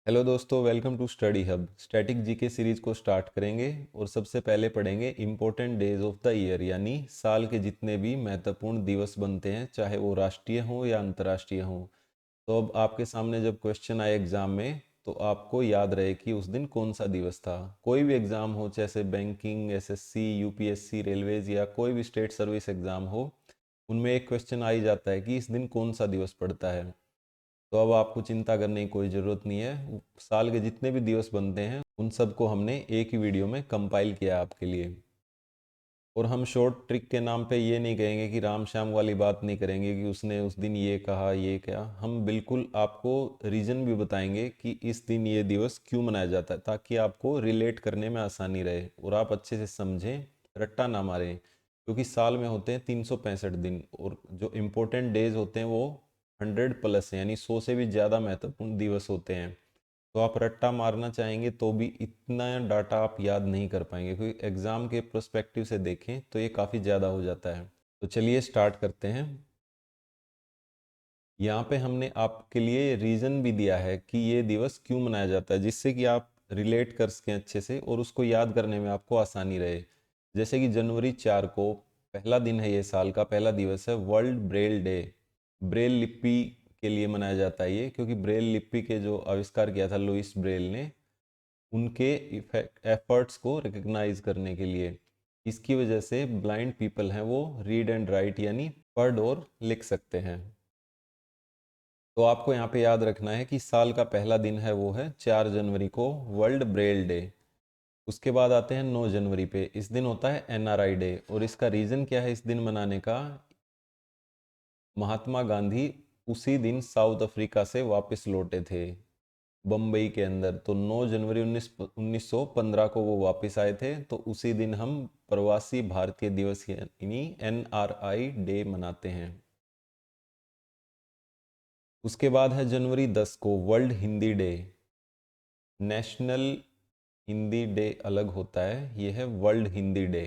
Hello दोस्तों, welcome to Study Hub. Static GK series को start करेंगे और सबसे पहले पढ़ेंगे important days of the year, यानी साल के जितने भी महत्वपूर्ण दिवस बनते हैं, चाहे वो राष्ट्रीय हो या अंतर्राष्ट्रीय हो। तो अब आपके सामने जब क्वेश्चन आए एग्जाम में तो आपको याद रहे कि उस दिन कौन सा दिवस था। कोई भी एग्जाम हो, जैसे बैंकिंग, एसएससी, यूपीएससी, रेलवेज या कोई भी स्टेट सर्विस एग्जाम हो, उनमें एक क्वेश्चन आ ही जाता है कि इस दिन कौन सा दिवस पड़ता है। तो अब आपको चिंता करने की कोई ज़रूरत नहीं है। साल के जितने भी दिवस बनते हैं उन सबको हमने एक ही वीडियो में कंपाइल किया है आपके लिए। और हम शॉर्ट ट्रिक के नाम पे ये नहीं कहेंगे कि राम श्याम वाली बात नहीं करेंगे कि उसने उस दिन ये कहा ये क्या। हम बिल्कुल आपको रीज़न भी बताएंगे कि इस दिन ये दिवस क्यों मनाया जाता है, ताकि आपको रिलेट करने में आसानी रहे और आप अच्छे से समझें, रट्टा ना मारें। क्योंकि साल में होते हैं 365 दिन और जो इम्पोर्टेंट डेज होते हैं वो 100+ हैं, यानी 100 से भी ज़्यादा महत्वपूर्ण दिवस होते हैं। तो आप रट्टा मारना चाहेंगे तो भी इतना डाटा आप याद नहीं कर पाएंगे, क्योंकि एग्ज़ाम के पर्सपेक्टिव से देखें तो ये काफ़ी ज़्यादा हो जाता है। तो चलिए स्टार्ट करते हैं। यहाँ पे हमने आपके लिए रीज़न भी दिया है कि ये दिवस क्यों मनाया जाता है, जिससे कि आप रिलेट कर सकें अच्छे से और उसको याद करने में आपको आसानी रहे। जैसे कि जनवरी 4 को पहला दिन है, ये साल का पहला दिवस है, वर्ल्ड ब्रेल डे। ब्रेल लिपि के लिए मनाया जाता है ये, क्योंकि ब्रेल लिपि के जो आविष्कार किया था लुइस ब्रेल ने, उनके एफर्ट्स को रिकग्नाइज करने के लिए। इसकी वजह से ब्लाइंड पीपल हैं वो रीड एंड राइट यानी पढ़ और लिख सकते हैं। तो आपको यहाँ पे याद रखना है कि साल का पहला दिन है वो है 4 जनवरी को, वर्ल्ड ब्रेल डे। उसके बाद आते हैं 9 जनवरी पे, इस दिन होता है एनआरआई डे। और इसका रीज़न क्या है इस दिन मनाने का? महात्मा गांधी उसी दिन साउथ अफ्रीका से वापस लौटे थे, बम्बई के अंदर। तो 9 जनवरी 1915 को वो वापस आए थे। तो उसी दिन हम प्रवासी भारतीय दिवस यानी एनआरआई डे मनाते हैं। उसके बाद है जनवरी 10 को world Hindi day. National Hindi day अलग होता है, ये है वर्ल्ड हिंदी डे।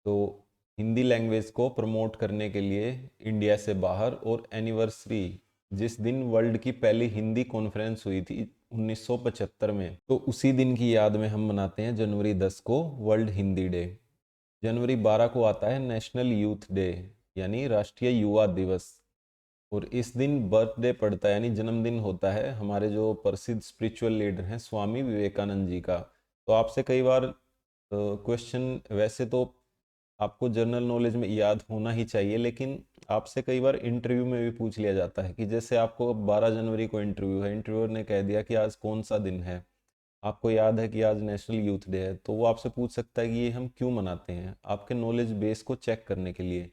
तो हिंदी लैंग्वेज को प्रमोट करने के लिए इंडिया से बाहर, और एनिवर्सरी जिस दिन वर्ल्ड की पहली हिंदी कॉन्फ्रेंस हुई थी 1975 में, तो उसी दिन की याद में हम मनाते हैं जनवरी 10 को वर्ल्ड हिंदी डे। जनवरी 12 को आता है नेशनल यूथ डे, यानी राष्ट्रीय युवा दिवस। और इस दिन बर्थडे पड़ता है, यानी जन्मदिन होता है हमारे जो प्रसिद्ध स्पिरिचुअल लीडर हैं स्वामी विवेकानंद जी का। तो आपसे कई बार क्वेश्चन, वैसे तो आपको जनरल नॉलेज में याद होना ही चाहिए, लेकिन आपसे कई बार इंटरव्यू में भी पूछ लिया जाता है कि जैसे आपको 12 जनवरी को इंटरव्यू है, इंटरव्यूअर ने कह दिया कि आज कौन सा दिन है, आपको याद है कि आज नेशनल यूथ डे है, तो वो आपसे पूछ सकता है कि ये हम क्यों मनाते हैं, आपके नॉलेज बेस को चेक करने के लिए।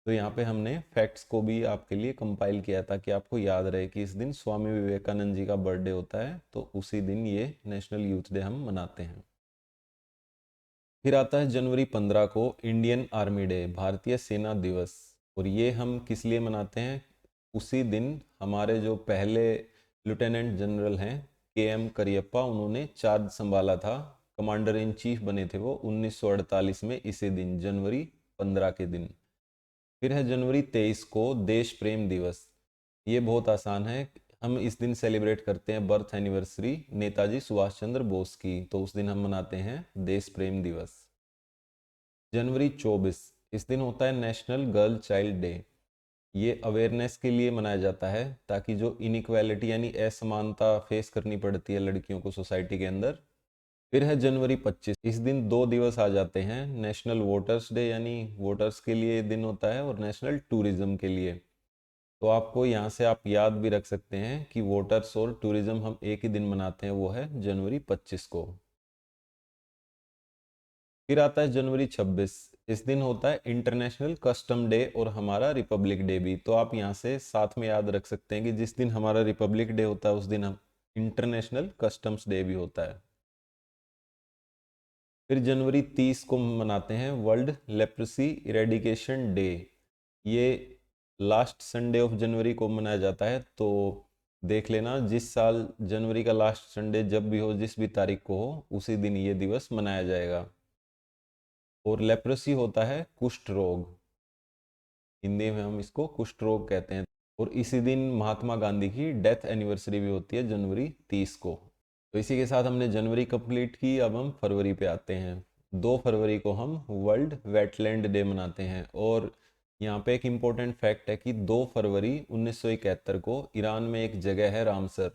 तो यहाँ पे हमने फैक्ट्स को भी आपके लिए कंपाइल किया ताकि आपको याद रहे कि इस दिन स्वामी विवेकानंद जी का बर्थडे होता है, तो उसी दिन ये नेशनल यूथ डे हम मनाते हैं। फिर आता है जनवरी 15 को इंडियन आर्मी डे, भारतीय सेना दिवस। और ये हम किस लिए मनाते हैं? उसी दिन हमारे जो पहले लेफ्टिनेंट जनरल हैं के एम करियप्पा, उन्होंने चार्ज संभाला था, कमांडर इन चीफ बने थे वो 1948 में, इसी दिन जनवरी 15 के दिन। फिर है जनवरी 23 को देश प्रेम दिवस। ये बहुत आसान है, हम इस दिन सेलिब्रेट करते हैं बर्थ एनिवर्सरी नेताजी सुभाष चंद्र बोस की, तो उस दिन हम मनाते हैं देश प्रेम दिवस। जनवरी 24, इस दिन होता है नेशनल गर्ल चाइल्ड डे। ये अवेयरनेस के लिए मनाया जाता है ताकि जो इनइक्वालिटी यानी असमानता फेस करनी पड़ती है लड़कियों को सोसाइटी के अंदर। फिर है जनवरी 25, इस दिन दो दिवस आ जाते हैं, नेशनल वोटर्स डे यानी वोटर्स के लिए दिन होता है, और नेशनल टूरिज्म के लिए। तो आपको यहाँ से आप याद भी रख सकते हैं कि वोटर्स और टूरिज्म हम एक ही दिन मनाते हैं, वो है जनवरी 25 को। फिर आता है जनवरी 26, इस दिन होता है इंटरनेशनल कस्टम डे और हमारा रिपब्लिक डे भी। तो आप यहाँ से साथ में याद रख सकते हैं कि जिस दिन हमारा रिपब्लिक डे होता है उस दिन हम इंटरनेशनल कस्टम्स डे भी होता है। फिर जनवरी 30 को मनाते हैं वर्ल्ड लेप्रेसी इरेडिकेशन डे। ये लास्ट संडे ऑफ जनवरी को मनाया जाता है। तो देख लेना, जिस साल जनवरी का लास्ट संडे जब भी हो, जिस भी तारीख को हो, उसी दिन ये दिवस मनाया जाएगा। और लेप्रेसी होता है कुष्ठ रोग, हिंदी में हम इसको कुष्ठ रोग कहते हैं। और इसी दिन महात्मा गांधी की डेथ एनिवर्सरी भी होती है जनवरी 30 को। तो इसी के साथ हमने जनवरी कंप्लीट की, अब हम फरवरी पे आते हैं। 2 फरवरी को हम वर्ल्ड वेटलैंड डे मनाते हैं। और यहाँ पे एक इम्पोर्टेंट फैक्ट है कि 2 फरवरी 1971 को ईरान में एक जगह है रामसर,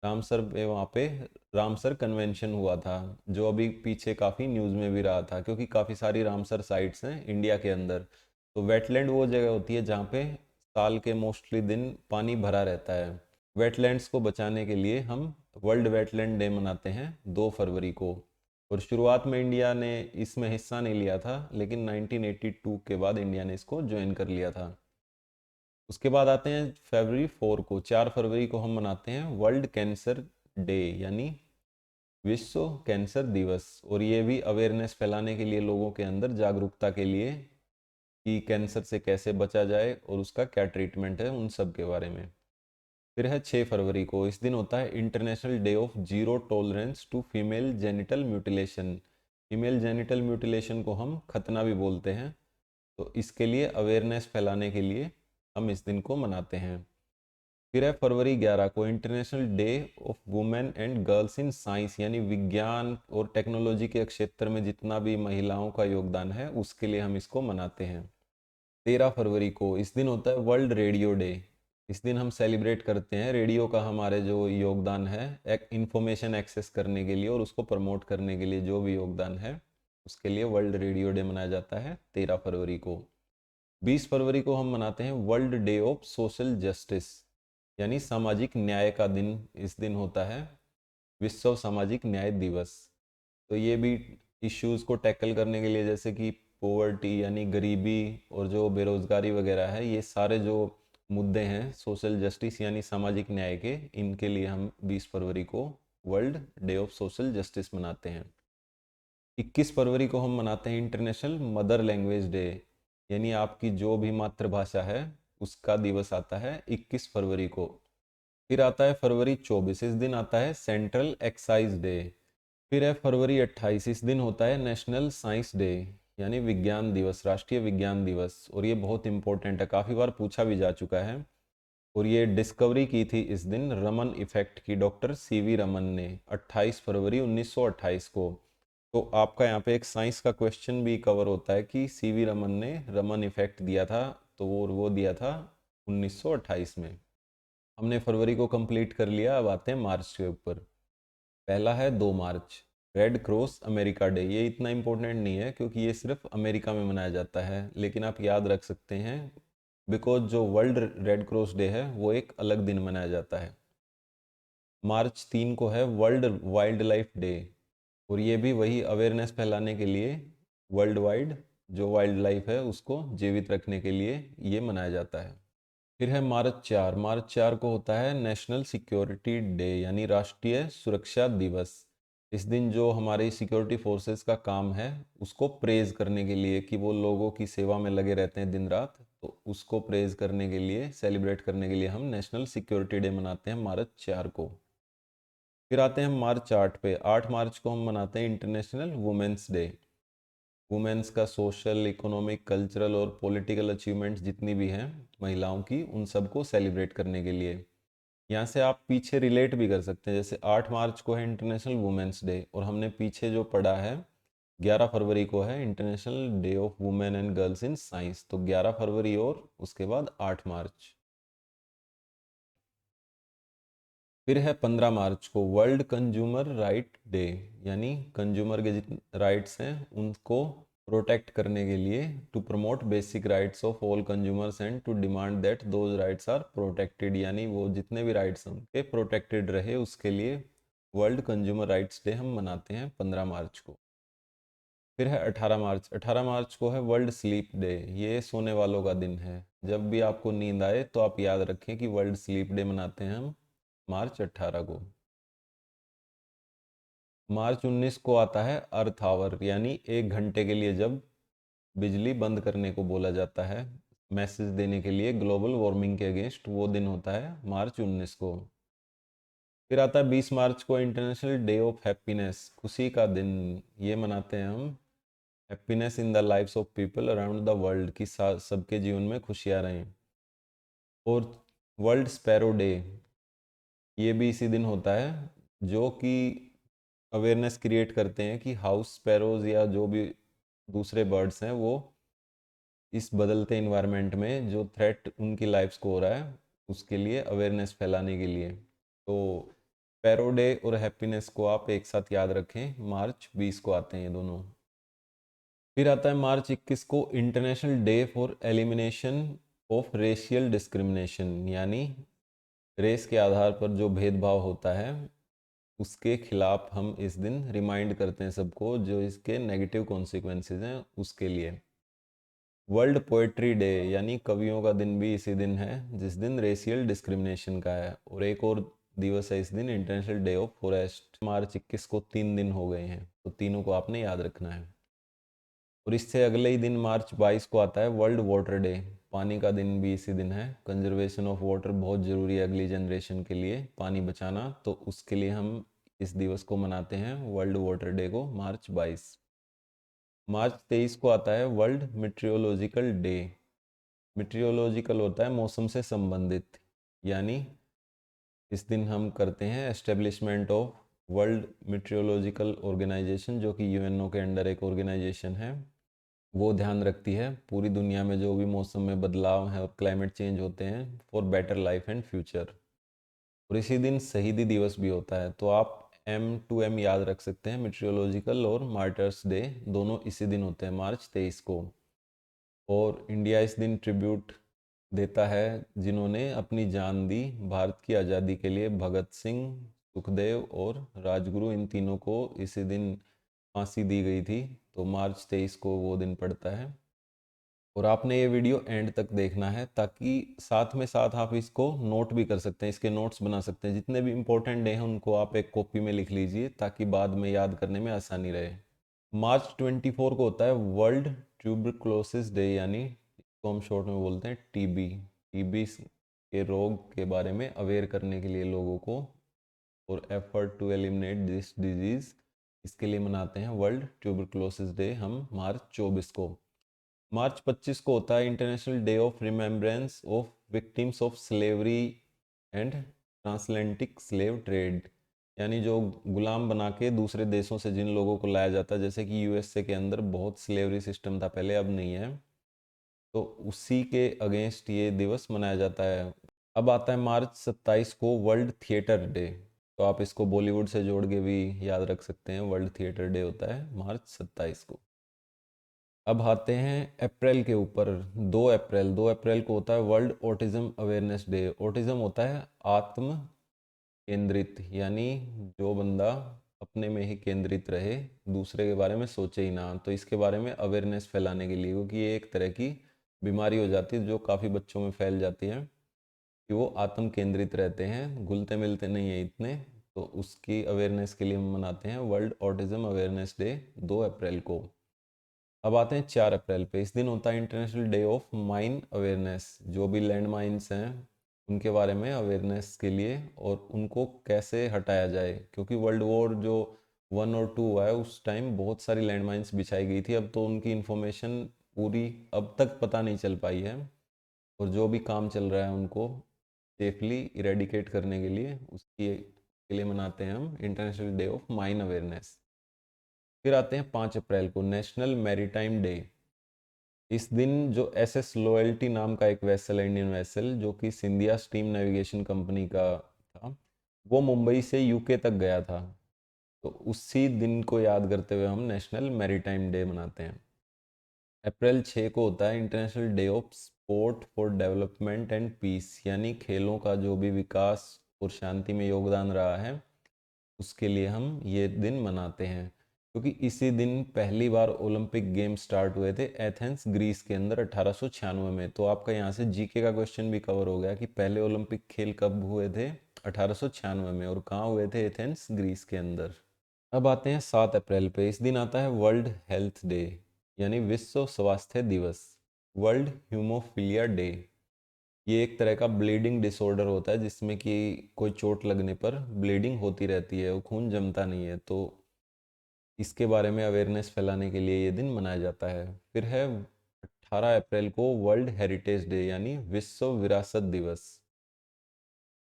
रामसर पे वहाँ पे रामसर कन्वेंशन हुआ था, जो अभी पीछे काफ़ी न्यूज़ में भी रहा था, क्योंकि काफ़ी सारी रामसर साइट्स हैं इंडिया के अंदर। तो वेटलैंड वो जगह होती है जहाँ पे साल के मोस्टली दिन पानी भरा रहता है। वेटलैंड्स को बचाने के लिए हम वर्ल्ड वेटलैंड डे मनाते हैं 2 फरवरी को। और शुरुआत में इंडिया ने इसमें हिस्सा नहीं लिया था, लेकिन 1982 के बाद इंडिया ने इसको ज्वाइन कर लिया था। उसके बाद आते हैं February 4 को, 4 फरवरी को हम मनाते हैं वर्ल्ड कैंसर डे, यानी विश्व कैंसर दिवस। और ये भी अवेयरनेस फैलाने के लिए, लोगों के अंदर जागरूकता के लिए कि कैंसर से कैसे बचा जाए और उसका क्या ट्रीटमेंट है, उन सब के बारे में। फिर है 6 फरवरी को, इस दिन होता है international day of zero tolerance to female genital mutilation. Female genital mutilation को हम खतना भी बोलते हैं। तो इसके लिए अवेयरनेस फैलाने के लिए हम इस दिन को मनाते हैं। फिर है February 11 को international day of women and girls in science, यानी विज्ञान और टेक्नोलॉजी के क्षेत्र में जितना भी महिलाओं का योगदान है उसके लिए हम इसको मनाते हैं। 13 फरवरी को इस दिन होता है वर्ल्ड रेडियो डे। इस दिन हम सेलिब्रेट करते हैं रेडियो का हमारे जो योगदान है एक इंफॉर्मेशन एक्सेस करने के लिए और उसको प्रमोट करने के लिए, जो भी योगदान है उसके लिए वर्ल्ड रेडियो डे मनाया जाता है 13 फरवरी को। 20 फरवरी को हम मनाते हैं world day of social justice, यानी सामाजिक न्याय का दिन। इस दिन होता है विश्व सामाजिक न्याय दिवस। तो ये भी इश्यूज़ को टैकल करने के लिए, जैसे कि पोवर्टी यानी गरीबी और जो बेरोज़गारी वगैरह है, ये सारे जो मुद्दे हैं सोशल जस्टिस यानी सामाजिक न्याय के, इनके लिए हम 20 फरवरी को world day of social justice मनाते हैं। 21 फरवरी को हम मनाते हैं इंटरनेशनल मदर लैंग्वेज डे, यानी आपकी जो भी मातृभाषा है उसका दिवस आता है 21 फरवरी को। फिर आता है February 24, इस दिन आता है सेंट्रल एक्साइज डे। फिर है February 28, इस दिन होता है नेशनल साइंस डे, यानी विज्ञान दिवस, राष्ट्रीय विज्ञान दिवस। और ये बहुत इंपॉर्टेंट है, काफ़ी बार पूछा भी जा चुका है। और ये डिस्कवरी की थी इस दिन रमन इफेक्ट की, डॉक्टर सीवी रमन ने 28 फरवरी 1928 को। तो आपका यहाँ पे एक साइंस का क्वेश्चन भी कवर होता है कि सीवी रमन ने रमन इफेक्ट दिया था, तो वो दिया था 1928 में। हमने फरवरी को कंप्लीट कर लिया, अब आते हैं मार्च के ऊपर। पहला है 2 मार्च, रेड क्रॉस अमेरिका डे। ये इतना इम्पोर्टेंट नहीं है क्योंकि ये सिर्फ अमेरिका में मनाया जाता है, लेकिन आप याद रख सकते हैं बिकॉज जो वर्ल्ड रेड क्रॉस डे है वो एक अलग दिन मनाया जाता है। March 3 को है वर्ल्ड वाइल्ड लाइफ डे, और ये भी वही अवेयरनेस फैलाने के लिए, वर्ल्ड वाइड जो वाइल्ड लाइफ है उसको जीवित रखने के लिए ये मनाया जाता है। फिर है मार्च 4 को होता है नेशनल सिक्योरिटी डे, यानी राष्ट्रीय सुरक्षा दिवस। इस दिन जो हमारी सिक्योरिटी फोर्सेस का काम है उसको प्रेज करने के लिए, कि वो लोगों की सेवा में लगे रहते हैं दिन रात, तो उसको प्रेज करने के लिए, सेलिब्रेट करने के लिए हम नेशनल सिक्योरिटी डे मनाते हैं March 4 को। फिर आते हैं March 8 पे। 8 मार्च को हम मनाते हैं इंटरनेशनल वुमेंस डे। वुमेन्स का सोशल, इकोनॉमिक, कल्चरल और पॉलिटिकल अचीवमेंट्स जितनी भी हैं महिलाओं की, उन सबको सेलिब्रेट करने के लिए। यहाँ से आप पीछे रिलेट भी कर सकते हैं, जैसे 8 मार्च को है इंटरनेशनल वुमेन्स डे, और हमने पीछे जो पढ़ा है 11 फरवरी को है international day of women and girls in science. तो 11 फरवरी और उसके बाद 8 मार्च। फिर है 15 मार्च को वर्ल्ड कंज्यूमर राइट डे, यानी कंज्यूमर के जितने राइट्स हैं उनको प्रोटेक्ट करने के लिए, to promote basic rights of all consumers and to demand that those rights are protected, यानी वो जितने भी राइट्स हैं उनके प्रोटेक्टेड रहे, उसके लिए वर्ल्ड कंज्यूमर राइट्स डे हम मनाते हैं 15 मार्च को। फिर है 18 मार्च। 18 मार्च को है वर्ल्ड स्लीप डे, ये सोने वालों का दिन है। जब भी आपको नींद आए तो आप याद रखें कि वर्ल्ड स्लीप डे मनाते हैं हम March 18 को। March 19 को आता है अर्थ आवर, यानी 1 घंटे के लिए जब बिजली बंद करने को बोला जाता है, मैसेज देने के लिए ग्लोबल वार्मिंग के अगेंस्ट, वो दिन होता है March 19 को। फिर आता है 20 मार्च को इंटरनेशनल डे ऑफ हैप्पीनेस, खुशी का दिन। ये मनाते हैं हम happiness in the lives of people around the world, कि सबके जीवन में खुशियाँ रहें। और वर्ल्ड स्पैरो डे, ये भी इसी दिन होता है, जो कि अवेयरनेस क्रिएट करते हैं कि हाउस स्पैरोज या जो भी दूसरे बर्ड्स हैं वो इस बदलते इन्वायरमेंट में जो थ्रेट उनकी लाइफ्स को हो रहा है उसके लिए अवेयरनेस फैलाने के लिए। तो स्पैरो डे और हैप्पीनेस को आप एक साथ याद रखें, मार्च 20 को आते हैं ये दोनों। फिर आता है मार्च 21 को international day for elimination of racial discrimination, यानी रेस के आधार पर जो भेदभाव होता है उसके खिलाफ हम इस दिन रिमाइंड करते हैं सबको, जो इसके नेगेटिव कॉन्सिक्वेंसेस हैं उसके लिए। वर्ल्ड पोएट्री डे, यानी कवियों का दिन भी इसी दिन है जिस दिन रेशियल डिस्क्रिमिनेशन का है। और एक और दिवस है इस दिन, इंटरनेशनल डे ऑफ फॉरेस्ट। मार्च 21 को 3 दिन हो गए हैं, तो तीनों को आपने याद रखना है। और इससे अगले ही दिन मार्च 22 को आता है वर्ल्ड वाटर डे, पानी का दिन भी इसी दिन है। कंजर्वेशन ऑफ वाटर बहुत ज़रूरी है अगली जनरेशन के लिए, पानी बचाना, तो उसके लिए हम इस दिवस को मनाते हैं, वर्ल्ड वाटर डे को, मार्च 22। मार्च 23 को आता है वर्ल्ड मीटरियोलॉजिकल डे। मीटरियोलॉजिकल होता है मौसम से संबंधित, यानी इस दिन हम करते हैं एस्टेब्लिशमेंट ऑफ वर्ल्ड मीटरियोलॉजिकल ऑर्गेनाइजेशन, जो कि यूएनओ के अंडर एक ऑर्गेनाइजेशन है। वो ध्यान रखती है पूरी दुनिया में जो भी मौसम में बदलाव है और क्लाइमेट चेंज होते हैं for better life and future. और इसी दिन शहीदी दिवस भी होता है, तो आप M2M याद रख सकते हैं, मीटरियोलॉजिकल और मार्टर्स डे दोनों इसी दिन होते हैं, मार्च 23 को। और इंडिया इस दिन ट्रिब्यूट देता है जिन्होंने अपनी जान दी भारत की आज़ादी के लिए, भगत सिंह, सुखदेव और राजगुरु, इन तीनों को इसी दिन फांसी दी गई थी, तो मार्च 23 को वो दिन पड़ता है। और आपने ये वीडियो एंड तक देखना है, ताकि साथ में साथ आप इसको नोट भी कर सकते हैं, इसके नोट्स बना सकते हैं। जितने भी इंपॉर्टेंट डे हैं उनको आप एक कॉपी में लिख लीजिए ताकि बाद में याद करने में आसानी रहे। मार्च 24 को होता है वर्ल्ड ट्यूबरक्लोसिस डे, यानी इसको हम शॉर्ट में बोलते हैं टीबी। टीबी के रोग के बारे में अवेयर करने के लिए लोगों को, और effort to eliminate this disease, इसके लिए मनाते हैं वर्ल्ड ट्यूबरक्लोसिस डे हम मार्च 24 को। मार्च 25 को होता है international day of remembrance of victims of slavery and transatlantic slave trade, यानी जो गुलाम बना के दूसरे देशों से जिन लोगों को लाया जाता है, जैसे कि यूएसए के अंदर बहुत स्लेवरी सिस्टम था पहले, अब नहीं है, तो उसी के अगेंस्ट ये दिवस मनाया जाता है। अब आता है मार्च 27 को वर्ल्ड थिएटर डे, तो आप इसको बॉलीवुड से जोड़ के भी याद रख सकते हैं, वर्ल्ड थिएटर डे होता है मार्च 27 को। अब आते हैं अप्रैल के ऊपर, 2 अप्रैल को होता है world autism awareness day. Autism होता है आत्म केंद्रित, यानी जो बंदा अपने में ही केंद्रित रहे, दूसरे के बारे में सोचे ही ना, तो इसके बारे में अवेयरनेस फैलाने के लिए, क्योंकि ये एक तरह की बीमारी हो जाती है जो काफ़ी बच्चों में फैल जाती है कि वो आत्म केंद्रित रहते हैं, घुलते मिलते नहीं है इतने, तो उसकी अवेयरनेस के लिए हम मनाते हैं वर्ल्ड ऑटिज्म अवेयरनेस डे 2 अप्रैल को। अब आते हैं 4 अप्रैल पे, इस दिन होता है international day of mine awareness, जो भी लैंड माइन्स हैं उनके बारे में अवेयरनेस के लिए, और उनको कैसे हटाया जाए, क्योंकि वर्ल्ड वॉर जो 1 और 2 हुआ है उस टाइम बहुत सारी लैंड माइन्स बिछाई गई थी, अब तो उनकी इन्फॉर्मेशन पूरी अब तक पता नहीं चल पाई है, और जो भी काम चल रहा है उनको सेफली इरेडिकेट करने के लिए, उसकी के लिए मनाते हैं हम international day of mine awareness. फिर आते हैं 5 अप्रैल को, नेशनल मैरीटाइम डे। इस दिन जो SS लॉयल्टी नाम का एक वेसल है, इंडियन वेसल, जो कि सिंधिया स्टीम नेविगेशन कंपनी का था, वो मुंबई से यूके तक गया था, तो उसी दिन को याद करते हुए हम नेशनल मैरीटाइम डे मनाते हैं। अप्रैल 6 को होता है international day of sport for development and peace, यानी खेलों का जो भी विकास और शांति में योगदान रहा है उसके लिए हम ये दिन मनाते हैं, क्योंकि इसी दिन पहली बार ओलंपिक गेम स्टार्ट हुए थे एथेंस ग्रीस के अंदर 1896 में। तो आपका यहाँ से जीके का क्वेश्चन भी कवर हो गया कि पहले ओलंपिक खेल कब हुए थे, 1896 में, और कहाँ हुए थे, एथेंस ग्रीस के अंदर। अब आते हैं 7 अप्रैल पे, इस दिन आता है वर्ल्ड हेल्थ डे, यानी विश्व स्वास्थ्य दिवस। वर्ल्ड ह्यूमोफिलिया डे, ये एक तरह का ब्लीडिंग डिसऑर्डर होता है जिसमें कि कोई चोट लगने पर ब्लीडिंग होती रहती है, वो खून जमता नहीं है, तो इसके बारे में अवेयरनेस फैलाने के लिए ये दिन मनाया जाता है। फिर है 18 अप्रैल को वर्ल्ड हेरिटेज डे, यानी विश्व विरासत दिवस।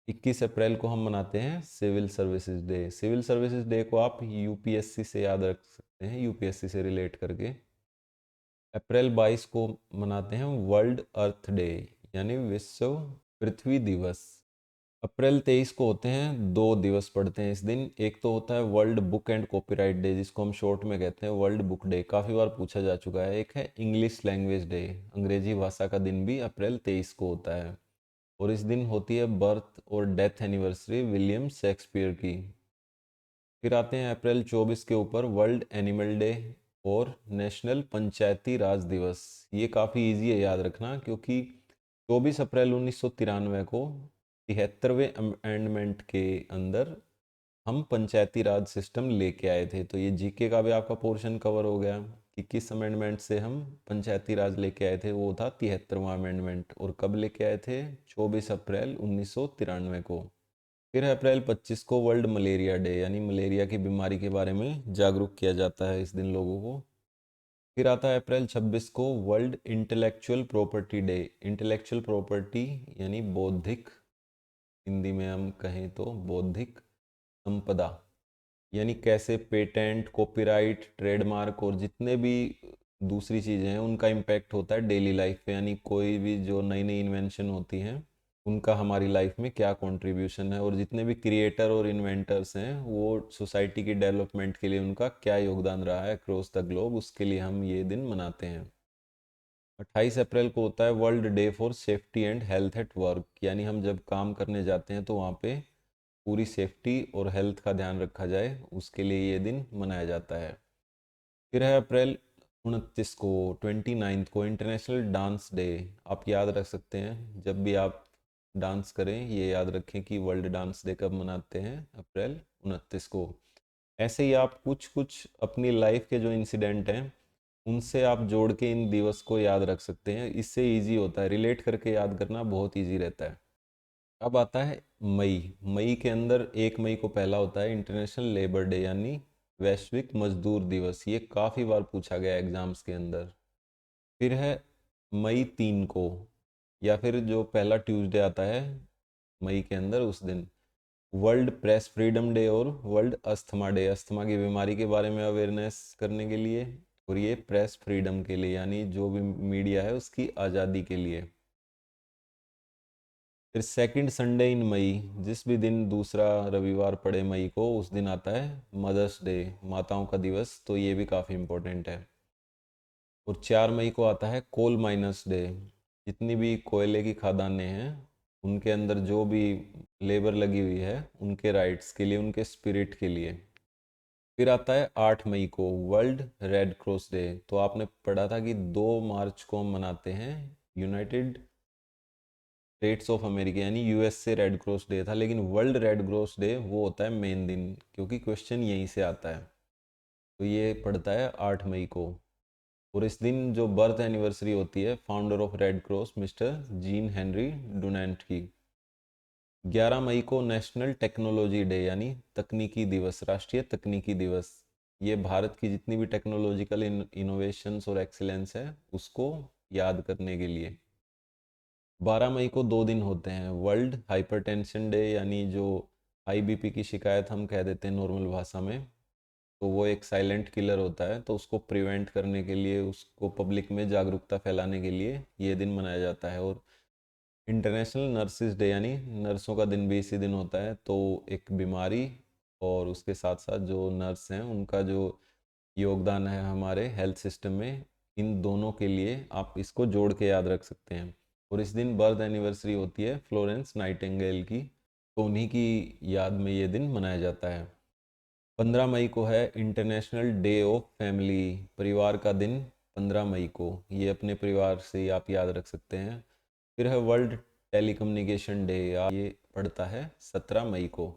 21 अप्रैल को हम मनाते हैं civil services day. Civil services day को आप यूपीएससी से याद रख सकते हैं, यूपीएससी से रिलेट करके। अप्रैल 22 को मनाते हैं वर्ल्ड अर्थ डे, यानी विश्व पृथ्वी दिवस। अप्रैल 23 को होते हैं दो दिवस पड़ते हैं इस दिन। एक तो होता है world book and copyright day, जिसको हम शॉर्ट में कहते हैं वर्ल्ड बुक डे, काफ़ी बार पूछा जा चुका है। एक है इंग्लिश लैंग्वेज डे, अंग्रेजी भाषा का दिन भी अप्रैल 23 को होता है। और इस दिन होती है बर्थ और डेथ एनिवर्सरी विलियम शेक्सपियर की। फिर आते हैं अप्रैल 24 के ऊपर वर्ल्ड एनिमल डे और नेशनल पंचायती राज दिवस। ये काफ़ी इजी है याद रखना, क्योंकि 24 अप्रैल 1993 को 73वें अमेंडमेंट के अंदर हम पंचायती राज सिस्टम लेके आए थे। तो ये जीके का भी आपका पोर्शन कवर हो गया कि किस अमेंडमेंट से हम पंचायती राज लेके आए थे। वो था 73वां अमेंडमेंट। और कब लेके आए थे? 24 अप्रैल 1993 को। फिर है अप्रैल 25 को वर्ल्ड मलेरिया डे, यानी मलेरिया की बीमारी के बारे में जागरूक किया जाता है इस दिन लोगों को। फिर आता है अप्रैल 26 को world intellectual property day. Intellectual property यानी बौद्धिक, हिंदी में हम कहें तो बौद्धिक संपदा, यानी कैसे पेटेंट, कॉपीराइट, ट्रेडमार्क और जितने भी दूसरी चीज़ें हैं उनका इम्पैक्ट होता है डेली लाइफ पे। यानी कोई भी जो नई नई इन्वेंशन होती हैं उनका हमारी लाइफ में क्या कंट्रीब्यूशन है, और जितने भी क्रिएटर और इन्वेंटर्स हैं वो सोसाइटी की डेवलपमेंट के लिए उनका क्या योगदान रहा है अक्रॉस द ग्लोब, उसके लिए हम ये दिन मनाते हैं। 28 अप्रैल को होता है world day for safety and health at work, यानी हम जब काम करने जाते हैं तो वहाँ पे पूरी सेफ्टी और हेल्थ का ध्यान रखा जाए, उसके लिए ये दिन मनाया जाता है। फिर है अप्रैल 29 को, 29 को इंटरनेशनल डांस डे। आप याद रख सकते हैं, जब भी आप डांस करें ये याद रखें कि वर्ल्ड डांस डे कब मनाते हैं, अप्रैल 29 को। ऐसे ही आप कुछ कुछ अपनी लाइफ के जो इंसिडेंट हैं उनसे आप जोड़ के इन दिवस को याद रख सकते हैं। इससे इजी होता है, रिलेट करके याद करना बहुत इजी रहता है। अब आता है मई। मई के अंदर 1 मई को पहला होता है इंटरनेशनल लेबर डे, यानी वैश्विक मजदूर दिवस। ये काफ़ी बार पूछा गया एग्जाम्स के अंदर। फिर है मई 3 को, या फिर जो पहला ट्यूसडे आता है मई के अंदर उस दिन वर्ल्ड प्रेस फ्रीडम डे और वर्ल्ड अस्थमा डे, अस्थमा की बीमारी के बारे में अवेयरनेस करने के लिए, और ये प्रेस फ्रीडम के लिए, यानी जो भी मीडिया है उसकी आज़ादी के लिए। फिर सेकंड संडे इन मई, जिस भी दिन दूसरा रविवार पड़े मई को, उस दिन आता है मदर्स डे, माताओं का दिवस। तो ये भी काफ़ी इम्पोर्टेंट है। और 4 मई को आता है कोल माइनर्स डे। जितनी भी कोयले की खदानें हैं उनके अंदर जो भी लेबर लगी हुई है उनके राइट्स के लिए, उनके स्पिरिट के लिए। फिर आता है 8 मई को वर्ल्ड रेड क्रॉस डे। तो आपने पढ़ा था कि 2 मार्च को हम मनाते हैं यूनाइटेड स्टेट्स ऑफ अमेरिका यानी यूएसए रेड क्रॉस डे था, लेकिन वर्ल्ड रेड क्रॉस डे वो होता है मेन दिन, क्योंकि क्वेश्चन यहीं से आता है। तो ये पड़ता है 8 मई को। और इस दिन जो बर्थ एनिवर्सरी होती है founder of red cross mister gene Henry Dunant की। 11 मई को नेशनल टेक्नोलॉजी डे, यानी तकनीकी दिवस, राष्ट्रीय तकनीकी दिवस। ये भारत की जितनी भी टेक्नोलॉजिकल इनोवेशंस और एक्सीलेंस है उसको याद करने के लिए। 12 मई को 2 दिन होते हैं वर्ल्ड हाइपरटेंशन डे, यानी जो हाई बीपी की शिकायत हम कह देते हैं नॉर्मल भाषा में, तो वो एक साइलेंट किलर होता है, तो उसको प्रिवेंट करने के लिए, उसको पब्लिक में जागरूकता फैलाने के लिए ये दिन मनाया जाता है। और इंटरनेशनल नर्सिस डे, यानी नर्सों का दिन भी इसी दिन होता है। तो एक बीमारी और उसके साथ साथ जो नर्स हैं उनका जो योगदान है हमारे हेल्थ सिस्टम में, इन दोनों के लिए आप इसको जोड़ के याद रख सकते हैं। और इस दिन बर्थ एनिवर्सरी होती है फ्लोरेंस नाइटिंगेल की, तो उन्हीं की याद में ये दिन मनाया जाता है। 15 मई को है इंटरनेशनल डे ऑफ फैमिली, परिवार का दिन। 15 मई को ये अपने परिवार से ही आप याद रख सकते हैं। फिर है वर्ल्ड टेलीकम्युनिकेशन डे, ये पड़ता है 17 मई को।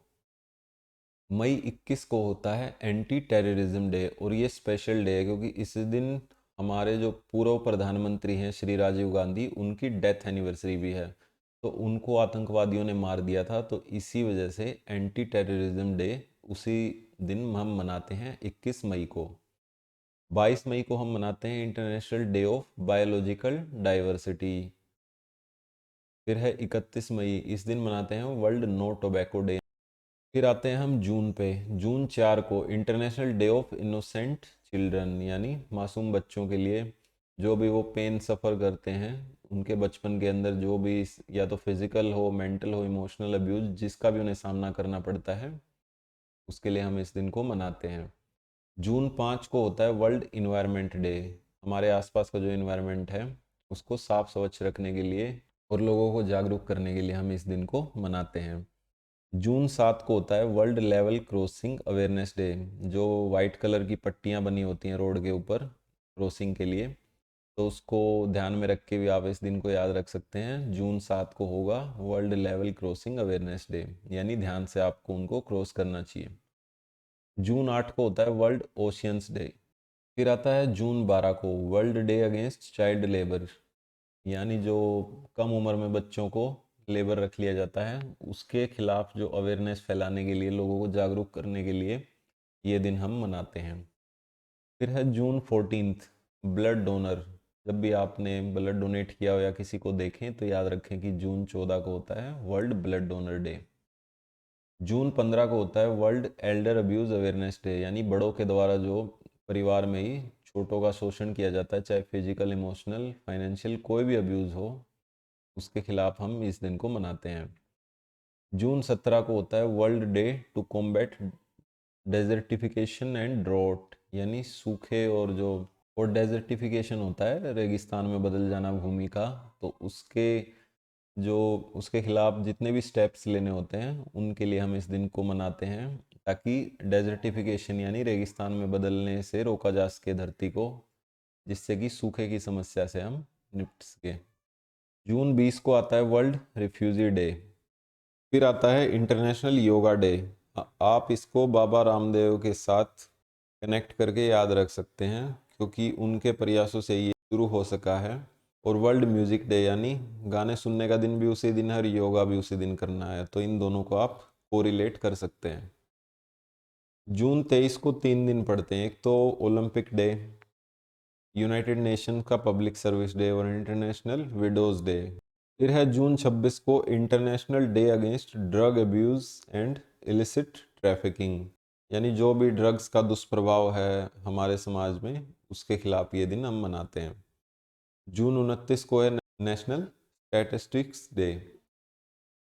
मई 21 को होता है एंटी टेररिज्म डे, और ये स्पेशल डे है क्योंकि इस दिन हमारे जो पूर्व प्रधानमंत्री हैं श्री राजीव गांधी, उनकी डेथ एनिवर्सरी भी है। तो उनको आतंकवादियों ने मार दिया था, तो इसी वजह से एंटी टेररिज्म डे उसी दिन हम मनाते हैं 21 मई को। 22 मई को हम मनाते हैं international day of biological diversity. फिर है 31 मई, इस दिन मनाते हैं वर्ल्ड नो टोबैको डे। फिर आते हैं हम जून पे। जून 4 को international day of innocent children, यानी मासूम बच्चों के लिए, जो भी वो पेन सफ़र करते हैं, उनके बचपन के अंदर जो भी या तो फिज़िकल हो, मेंटल हो, इमोशनल अब्यूज़ जिसका भी उन्हें सामना करना पड़ता है, उसके लिए हम इस दिन को मनाते हैं। जून 5 को होता है वर्ल्ड इन्वायरमेंट डे। हमारे आसपास का जो इन्वायरमेंट है उसको साफ स्वच्छ रखने के लिए और लोगों को जागरूक करने के लिए हम इस दिन को मनाते हैं। जून 7 को होता है world level crossing awareness day. जो वाइट कलर की पट्टियाँ बनी होती हैं रोड के ऊपर क्रॉसिंग के लिए, तो उसको ध्यान में रख के भी आप इस दिन को याद रख सकते हैं। जून 7 को होगा world level crossing awareness day, यानी ध्यान से आपको उनको क्रॉस करना चाहिए। जून 8 को होता है वर्ल्ड ओशियंस डे। फिर आता है जून 12 को world day against child labour, यानी जो कम उम्र में बच्चों को लेबर रख लिया जाता है, उसके खिलाफ जो अवेयरनेस फैलाने के लिए, लोगों को जागरूक करने के लिए ये दिन हम मनाते हैं। फिर है जून 14, ब्लड डोनर। जब भी आपने ब्लड डोनेट किया हो या किसी को देखें तो याद रखें कि जून 14 को होता है वर्ल्ड ब्लड डोनर डे। जून 15 को होता है world Elder abuse awareness day, यानी बड़ों के द्वारा जो परिवार में ही छोटों का शोषण किया जाता है, चाहे फिजिकल, इमोशनल, फाइनेंशियल, कोई भी अब्यूज़ हो, उसके खिलाफ हम इस दिन को मनाते हैं। जून 17 को होता है world day to combat desertification and drought, यानी सूखे और डेजर्टिफिकेशन होता है रेगिस्तान में बदल जाना भूमि का, तो जो उसके खिलाफ जितने भी स्टेप्स लेने होते हैं उनके लिए हम इस दिन को मनाते हैं, ताकि डेजर्टिफिकेशन यानी रेगिस्तान में बदलने से रोका जा सके धरती को, जिससे कि सूखे की समस्या से हम निपट सके। जून 20 को आता है वर्ल्ड रिफ्यूजी डे। फिर आता है इंटरनेशनल योगा डे। आप इसको बाबा रामदेव के साथ कनेक्ट करके याद रख सकते हैं, क्योंकि उनके प्रयासों से ये शुरू हो सका है। और वर्ल्ड म्यूजिक डे, यानी गाने सुनने का दिन भी उसी दिन है और योगा भी उसी दिन करना है, तो इन दोनों को आप कोरिलेट कर सकते हैं। जून 23 को 3 दिन पड़ते हैं, एक तो ओलंपिक डे, यूनाइटेड नेशन का पब्लिक सर्विस डे और इंटरनेशनल विडोज डे। फिर है जून 26 को international day against drug abuse and illicit trafficking, यानी जो भी ड्रग्स का दुष्प्रभाव है हमारे समाज में, उसके खिलाफ ये दिन हम मनाते हैं। जून 29 को है नेशनल स्टैटिस्टिक्स डे।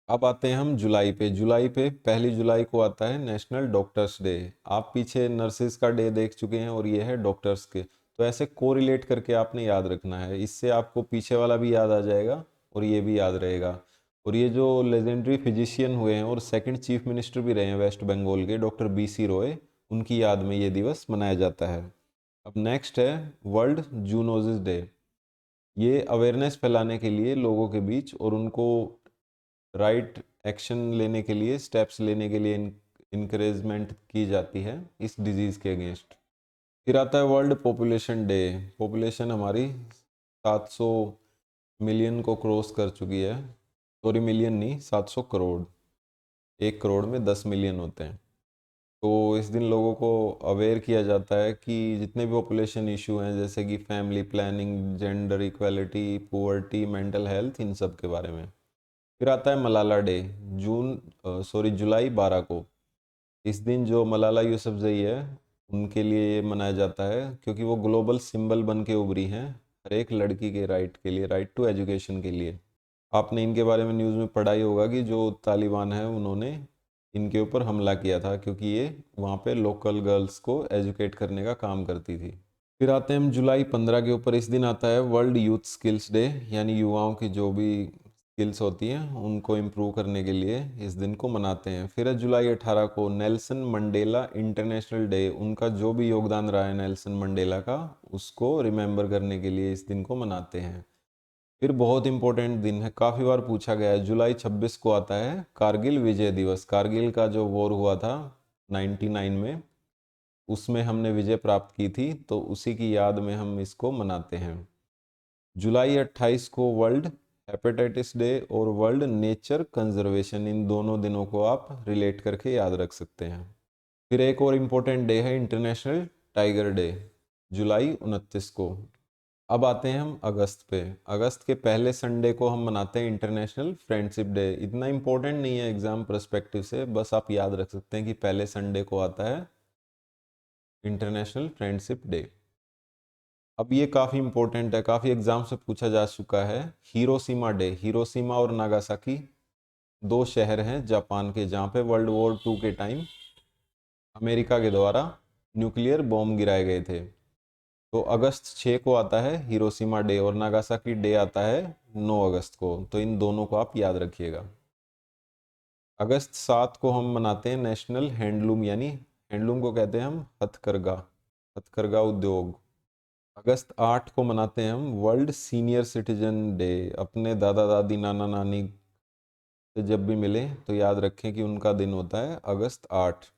अब आते हैं हम जुलाई पे। जुलाई पे 1 जुलाई को आता है नेशनल डॉक्टर्स डे। आप पीछे नर्सेज का डे देख चुके हैं और ये है डॉक्टर्स के, तो ऐसे कोरिलेट करके आपने याद रखना है, इससे आपको पीछे वाला भी याद आ जाएगा और ये भी याद रहेगा। और ये जो लेजेंडरी फिजिशियन हुए हैं और सेकंड चीफ मिनिस्टर भी रहे हैं वेस्ट बंगाल के, डॉक्टर BC रॉय, उनकी याद में ये दिवस मनाया जाता है। अब नेक्स्ट है वर्ल्ड जूनोसिस डे। ये अवेयरनेस फैलाने के लिए लोगों के बीच और उनको राइट एक्शन लेने के लिए, स्टेप्स लेने के लिए इनकरेजमेंट की जाती है इस डिजीज़ के अगेंस्ट। फिर आता है वर्ल्ड पॉपुलेशन डे। पॉपुलेशन हमारी 700 मिलियन को क्रॉस कर चुकी है, सॉरी मिलियन नहीं, 700 करोड़। 1 करोड़ में 10 मिलियन होते हैं। तो इस दिन लोगों को अवेयर किया जाता है कि जितने भी पॉपुलेशन इशू हैं, जैसे कि family planning, gender equality, poverty, mental health, इन सब के बारे में। फिर आता है मलाला डे, जुलाई 12 को। इस दिन जो मलाला यूसुफजई है उनके लिए ये मनाया जाता है, क्योंकि वो ग्लोबल सिंबल बन के उभरी हैं हर एक लड़की के राइट के लिए, राइट टू एजुकेशन के लिए। आपने इनके बारे में न्यूज़ में पढ़ा ही होगा कि जो तालिबान है उन्होंने इनके ऊपर हमला किया था, क्योंकि ये वहाँ पे लोकल गर्ल्स को एजुकेट करने का काम करती थी। फिर आते हैं हम जुलाई 15 के ऊपर। इस दिन आता है वर्ल्ड यूथ स्किल्स डे, यानी युवाओं की जो भी स्किल्स होती हैं उनको इम्प्रूव करने के लिए इस दिन को मनाते हैं। फिर है जुलाई 18 को नेल्सन मंडेला इंटरनेशनल डे। उनका जो भी योगदान रहा है नेल्सन मंडेला का, उसको रिमेंबर करने के लिए इस दिन को मनाते हैं। फिर बहुत इंपॉर्टेंट दिन है, काफ़ी बार पूछा गया है, जुलाई 26 को आता है कारगिल विजय दिवस। कारगिल का जो वॉर हुआ था 99 में, उसमें हमने विजय प्राप्त की थी, तो उसी की याद में हम इसको मनाते हैं। जुलाई 28 को वर्ल्ड हेपेटाइटिस डे और वर्ल्ड नेचर कंजर्वेशन, इन दोनों दिनों को आप रिलेट करके याद रख सकते हैं। फिर एक और इम्पोर्टेंट डे है इंटरनेशनल टाइगर डे, जुलाई 29 को। अब आते हैं हम अगस्त पे। अगस्त के पहले संडे को हम मनाते हैं इंटरनेशनल फ्रेंडशिप डे। इतना इम्पोर्टेंट नहीं है एग्जाम पर्सपेक्टिव से, बस आप याद रख सकते हैं कि पहले संडे को आता है इंटरनेशनल फ्रेंडशिप डे। अब ये काफ़ी इम्पोर्टेंट है, काफ़ी एग्जाम से पूछा जा चुका है। Hiroshima day. हिरोशिमा और नागासाकी दो शहर हैं जापान के जहाँ पे वर्ल्ड वॉर 2 के टाइम अमेरिका के द्वारा न्यूक्लियर बॉम्ब गिराए गए थे। तो अगस्त 6 को आता है हिरोशिमा डे और नागासाकी डे आता है 9 अगस्त को। तो इन दोनों को आप याद रखिएगा। अगस्त 7 को हम मनाते हैं नेशनल हैंडलूम, यानी हैंडलूम को कहते हैं हम हथकरघा, हथकरघा उद्योग। अगस्त 8 को मनाते हैं हम वर्ल्ड सीनियर सिटीजन डे। अपने दादा दादी नाना नानी से जब भी मिले तो याद रखें कि उनका दिन होता है अगस्त 8।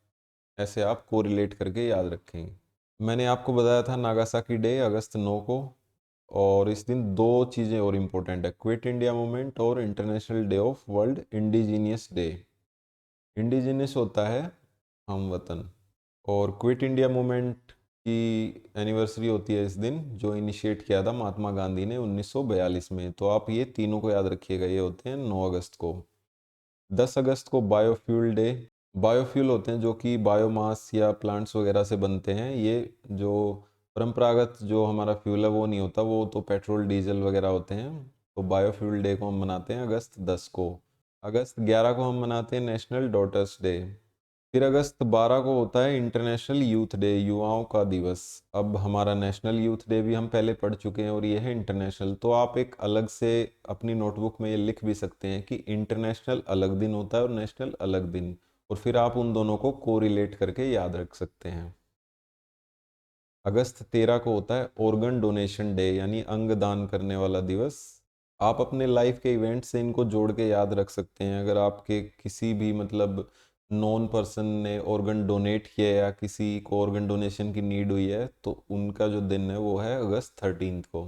ऐसे आप कोरिलेट करके याद रखेंगे। मैंने आपको बताया था नागासाकी डे अगस्त 9 को। और इस दिन दो चीज़ें और इम्पोर्टेंट है, क्विट इंडिया मूवमेंट और international day of world indigenous day. Indigenous होता है हम वतन, और क्विट इंडिया मूवमेंट की एनिवर्सरी होती है इस दिन, जो इनिशिएट किया था महात्मा गांधी ने 1942 में। तो आप ये तीनों को याद रखिएगा, ये होते हैं 9 अगस्त को। 10 अगस्त को बायोफ्यूल डे। बायोफ्यूल होते हैं जो कि बायोमास या प्लांट्स वगैरह से बनते हैं। ये जो परंपरागत जो हमारा फ्यूल है वो नहीं होता, वो तो पेट्रोल डीजल वगैरह होते हैं। तो बायोफ्यूल डे को हम मनाते हैं अगस्त 10 को। अगस्त 11 को हम मनाते हैं नेशनल डॉटर्स डे। फिर अगस्त 12 को होता है इंटरनेशनल यूथ डे, युवाओं का दिवस। अब हमारा नेशनल यूथ डे भी हम पहले पढ़ चुके हैं और ये है इंटरनेशनल। तो आप एक अलग से अपनी नोटबुक में ये लिख भी सकते हैं कि इंटरनेशनल अलग दिन होता है और नेशनल अलग दिन, और फिर आप उन दोनों को कोरिलेट करके याद रख सकते हैं। अगस्त 13 को होता है ऑर्गन डोनेशन डे, यानी अंग दान करने वाला दिवस। आप अपने लाइफ के इवेंट से इनको जोड़ के याद रख सकते हैं। अगर आपके किसी भी मतलब नॉन पर्सन ने ऑर्गन डोनेट किया या किसी को ऑर्गन डोनेशन की नीड हुई है, तो उनका जो दिन है वो है अगस्त 13 को।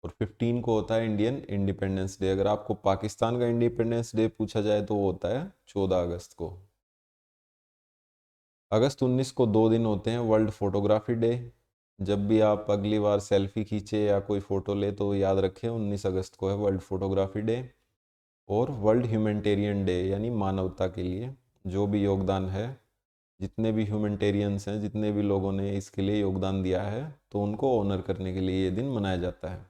और 15 को होता है इंडियन इंडिपेंडेंस डे। अगर आपको पाकिस्तान का इंडिपेंडेंस डे पूछा जाए तो वो होता है 14 अगस्त को। अगस्त 19 को 2 दिन होते हैं वर्ल्ड फोटोग्राफी डे। जब भी आप अगली बार सेल्फी खींचे या कोई फ़ोटो ले तो याद रखें 19 अगस्त को है वर्ल्ड फोटोग्राफी डे। और वर्ल्ड ह्यूमैनिटेरियन डे, यानी मानवता के लिए जो भी योगदान है, जितने भी ह्यूमैनिटेरियंस हैं, जितने भी लोगों ने इसके लिए योगदान दिया है, तो उनको ऑनर करने के लिए ये दिन मनाया जाता है।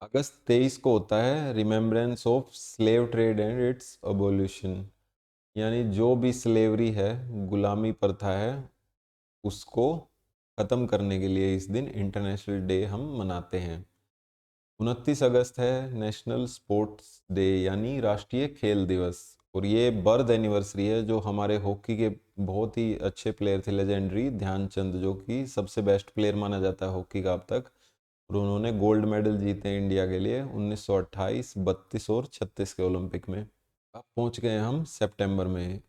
अगस्त 23 को होता है remembrance of slave trade and its abolition, यानी जो भी स्लेवरी है, गुलामी प्रथा है, उसको ख़त्म करने के लिए इस दिन इंटरनेशनल डे हम मनाते हैं। 29 अगस्त है नेशनल स्पोर्ट्स डे, यानी राष्ट्रीय खेल दिवस। और ये बर्थ एनिवर्सरी है जो हमारे हॉकी के बहुत ही अच्छे प्लेयर थे, लेजेंडरी ध्यानचंद, जो कि सबसे बेस्ट प्लेयर माना जाता है हॉकी का अब तक। और उन्होंने गोल्ड मेडल जीते हैं इंडिया के लिए 1928, 32 और 36 के ओलंपिक में। अब पहुंच गए हम सितंबर में।